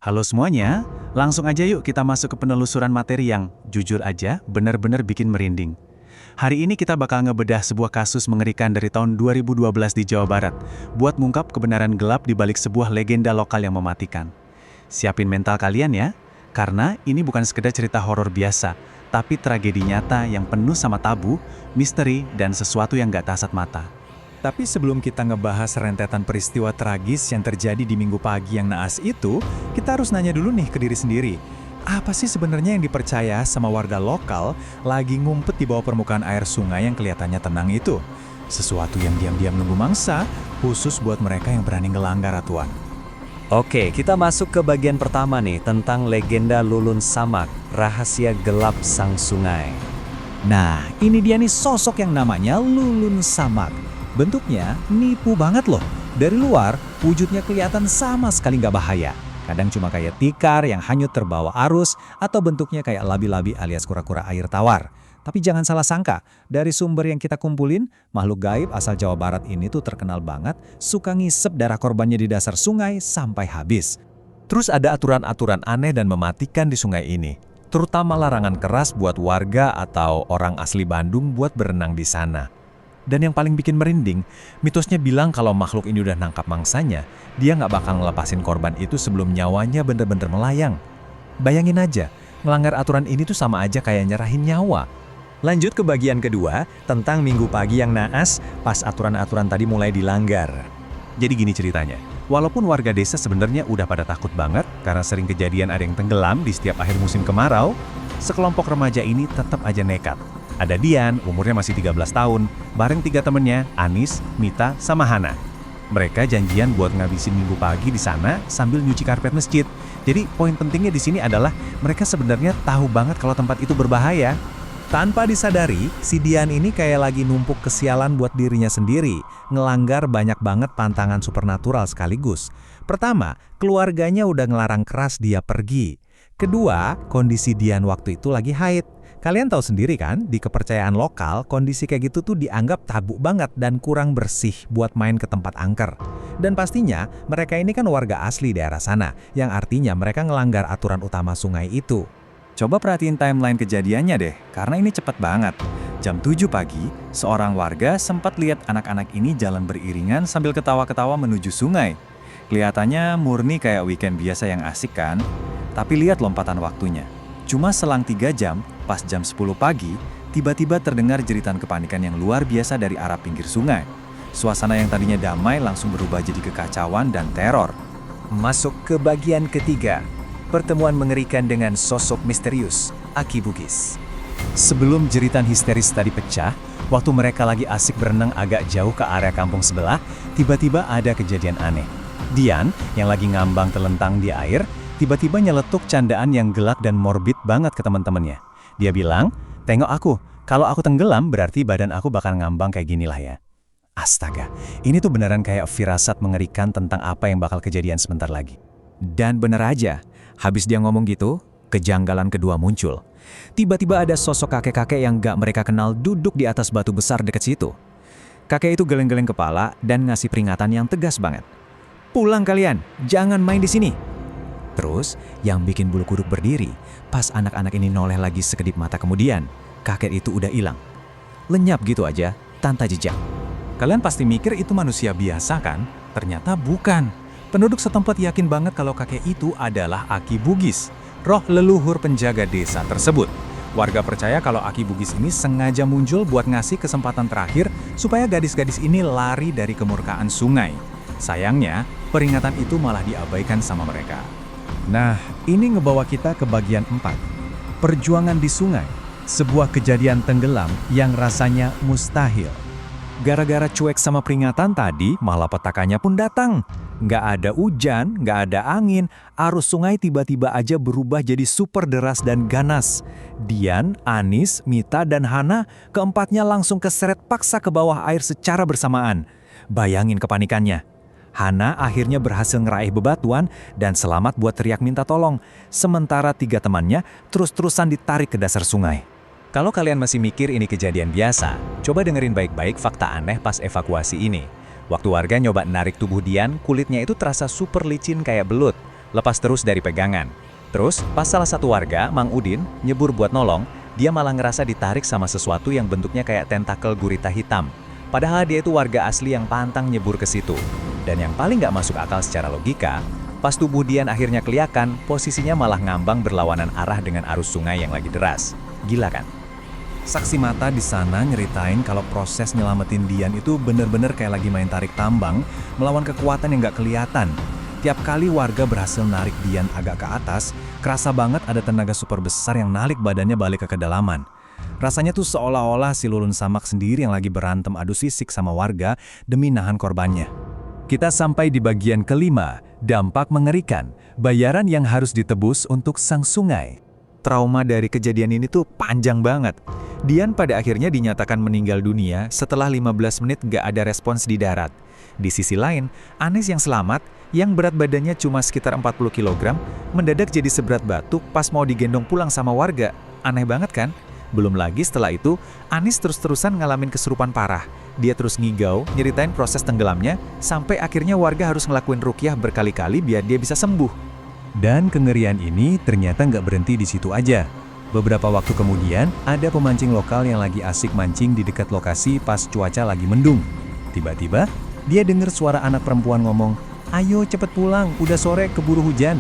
Halo semuanya, langsung aja yuk kita masuk ke penelusuran materi yang, jujur aja, benar-benar bikin merinding. Hari ini kita bakal ngebedah sebuah kasus mengerikan dari tahun 2012 di Jawa Barat, buat ngungkap kebenaran gelap di balik sebuah legenda lokal yang mematikan. Siapin mental kalian ya, karena ini bukan sekedar cerita horor biasa, tapi tragedi nyata yang penuh sama tabu, misteri, dan sesuatu yang gak kasat mata. Tapi sebelum kita ngebahas rentetan peristiwa tragis yang terjadi di minggu pagi yang naas itu, kita harus nanya dulu nih ke diri sendiri. Apa sih sebenarnya yang dipercaya sama warga lokal lagi ngumpet di bawah permukaan air sungai yang kelihatannya tenang itu? Sesuatu yang diam-diam nunggu mangsa, khusus buat mereka yang berani ngelanggar aturan. Oke, kita masuk ke bagian pertama nih, tentang legenda Lulun Samak, rahasia gelap sang sungai. Nah, ini dia nih sosok yang namanya Lulun Samak. Bentuknya nipu banget loh. Dari luar, wujudnya kelihatan sama sekali nggak bahaya. Kadang cuma kayak tikar yang hanyut terbawa arus, atau bentuknya kayak labi-labi alias kura-kura air tawar. Tapi jangan salah sangka, dari sumber yang kita kumpulin, makhluk gaib asal Jawa Barat ini tuh terkenal banget, suka ngisep darah korbannya di dasar sungai sampai habis. Terus ada aturan-aturan aneh dan mematikan di sungai ini, terutama larangan keras buat warga atau orang asli Bandung buat berenang di sana. Dan yang paling bikin merinding, mitosnya bilang kalau makhluk ini udah nangkap mangsanya, dia nggak bakal ngelepasin korban itu sebelum nyawanya bener-bener melayang. Bayangin aja, ngelanggar aturan ini tuh sama aja kayak nyerahin nyawa. Lanjut ke bagian kedua, tentang minggu pagi yang naas pas aturan-aturan tadi mulai dilanggar. Jadi gini ceritanya, walaupun warga desa sebenarnya udah pada takut banget karena sering kejadian ada yang tenggelam di setiap akhir musim kemarau, sekelompok remaja ini tetap aja nekat. Ada Dian, umurnya masih 13 tahun, bareng 3 temennya, Anis, Mita, sama Hana. Mereka janjian buat ngabisin minggu pagi di sana sambil nyuci karpet masjid. Jadi poin pentingnya di sini adalah mereka sebenarnya tahu banget kalau tempat itu berbahaya. Tanpa disadari, si Dian ini kayak lagi numpuk kesialan buat dirinya sendiri, ngelanggar banyak banget pantangan supernatural sekaligus. Pertama, keluarganya udah ngelarang keras dia pergi. Kedua, kondisi Dian waktu itu lagi haid. Kalian tahu sendiri kan, di kepercayaan lokal, kondisi kayak gitu tuh dianggap tabu banget dan kurang bersih buat main ke tempat angker. Dan pastinya, mereka ini kan warga asli daerah sana, yang artinya mereka ngelanggar aturan utama sungai itu. Coba perhatiin timeline kejadiannya deh, karena ini cepat banget. Jam 7 pagi, seorang warga sempat lihat anak-anak ini jalan beriringan sambil ketawa-ketawa menuju sungai. Kelihatannya murni kayak weekend biasa yang asik kan? Tapi lihat lompatan waktunya. Cuma selang 3 jam, pas jam 10 pagi, tiba-tiba terdengar jeritan kepanikan yang luar biasa dari arah pinggir sungai. Suasana yang tadinya damai langsung berubah jadi kekacauan dan teror. Masuk ke bagian ketiga, pertemuan mengerikan dengan sosok misterius, Aki Bugis. Sebelum jeritan histeris tadi pecah, waktu mereka lagi asik berenang agak jauh ke area kampung sebelah, tiba-tiba ada kejadian aneh. Dian, yang lagi ngambang telentang di air, tiba-tiba nyeletuk candaan yang gelak dan morbid banget ke teman-temannya. Dia bilang, "Tengok aku, kalau aku tenggelam berarti badan aku bakal ngambang kayak gini lah ya." Astaga, ini tuh beneran kayak firasat mengerikan tentang apa yang bakal kejadian sebentar lagi. Dan bener aja, habis dia ngomong gitu, kejanggalan kedua muncul. Tiba-tiba ada sosok kakek-kakek yang gak mereka kenal duduk di atas batu besar dekat situ. Kakek itu geleng-geleng kepala dan ngasih peringatan yang tegas banget. "Pulang kalian, jangan main di sini." Terus, yang bikin bulu kuduk berdiri, pas anak-anak ini noleh lagi sekedip mata kemudian, kakek itu udah hilang. Lenyap gitu aja, tanpa jejak. Kalian pasti mikir itu manusia biasa kan? Ternyata bukan. Penduduk setempat yakin banget kalau kakek itu adalah Aki Bugis, roh leluhur penjaga desa tersebut. Warga percaya kalau Aki Bugis ini sengaja muncul buat ngasih kesempatan terakhir supaya gadis-gadis ini lari dari kemurkaan sungai. Sayangnya, peringatan itu malah diabaikan sama mereka. Nah, ini ngebawa kita ke bagian 4. Perjuangan di sungai, sebuah kejadian tenggelam yang rasanya mustahil. Gara-gara cuek sama peringatan tadi, malah petakannya pun datang. Nggak ada hujan, nggak ada angin, arus sungai tiba-tiba aja berubah jadi super deras dan ganas. Dian, Anis, Mita, dan Hana, keempatnya langsung keseret paksa ke bawah air secara bersamaan. Bayangin kepanikannya. Hana akhirnya berhasil ngeraih bebatuan dan selamat buat teriak minta tolong, sementara 3 temannya terus-terusan ditarik ke dasar sungai. Kalau kalian masih mikir ini kejadian biasa, coba dengerin baik-baik fakta aneh pas evakuasi ini. Waktu warga nyoba narik tubuh Dian, kulitnya itu terasa super licin kayak belut. lepas terus dari pegangan. Terus, pas salah satu warga, Mang Udin, nyebur buat nolong, dia malah ngerasa ditarik sama sesuatu yang bentuknya kayak tentakel gurita hitam. Padahal dia itu warga asli yang pantang nyebur ke situ. Dan yang paling nggak masuk akal secara logika, pas tubuh Dian akhirnya kelihatan, posisinya malah ngambang berlawanan arah dengan arus sungai yang lagi deras. Gila kan? Saksi mata di sana nyeritain kalau proses nyelamatin Dian itu bener-bener kayak lagi main tarik tambang, melawan kekuatan yang nggak kelihatan. Tiap kali warga berhasil narik Dian agak ke atas, kerasa banget ada tenaga super besar yang narik badannya balik ke kedalaman. Rasanya tuh seolah-olah si Lulun Samak sendiri yang lagi berantem adu sisik sama warga demi nahan korbannya. Kita sampai di bagian kelima, dampak mengerikan, bayaran yang harus ditebus untuk sang sungai. Trauma dari kejadian ini tuh panjang banget. Dian pada akhirnya dinyatakan meninggal dunia setelah 15 menit gak ada respons di darat. Di sisi lain, Anis yang selamat, yang berat badannya cuma sekitar 40 kg, mendadak jadi seberat batu pas mau digendong pulang sama warga. Aneh banget kan? Belum lagi setelah itu, Anis terus-terusan ngalamin kesurupan parah. Dia terus ngigau, nyeritain proses tenggelamnya, sampai akhirnya warga harus ngelakuin ruqyah berkali-kali biar dia bisa sembuh. Dan kengerian ini ternyata nggak berhenti di situ aja. Beberapa waktu kemudian, ada pemancing lokal yang lagi asik mancing di dekat lokasi pas cuaca lagi mendung. Tiba-tiba, dia dengar suara anak perempuan ngomong, "Ayo cepet pulang, udah sore keburu hujan."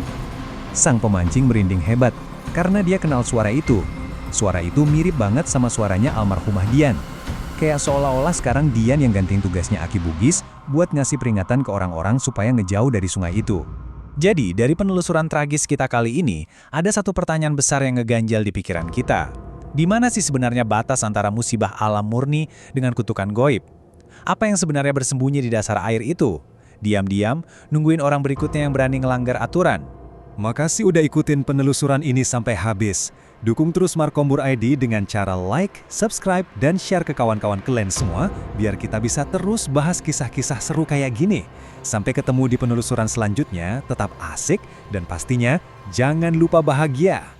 Sang pemancing merinding hebat, karena dia kenal suara itu. Suara itu mirip banget sama suaranya almarhumah Dian. Kayak seolah-olah sekarang Dian yang gantiin tugasnya Aki Bugis buat ngasih peringatan ke orang-orang supaya ngejauh dari sungai itu. Jadi, dari penelusuran tragis kita kali ini, ada satu pertanyaan besar yang ngeganjal di pikiran kita. Di mana sih sebenarnya batas antara musibah alam murni dengan kutukan goib? Apa yang sebenarnya bersembunyi di dasar air itu? Diam-diam, nungguin orang berikutnya yang berani ngelanggar aturan. Makasih udah ikutin penelusuran ini sampai habis. Dukung terus Markombur ID dengan cara like, subscribe, dan share ke kawan-kawan kalian semua, biar kita bisa terus bahas kisah-kisah seru kayak gini. Sampai ketemu di penelusuran selanjutnya, tetap asik, dan pastinya jangan lupa bahagia.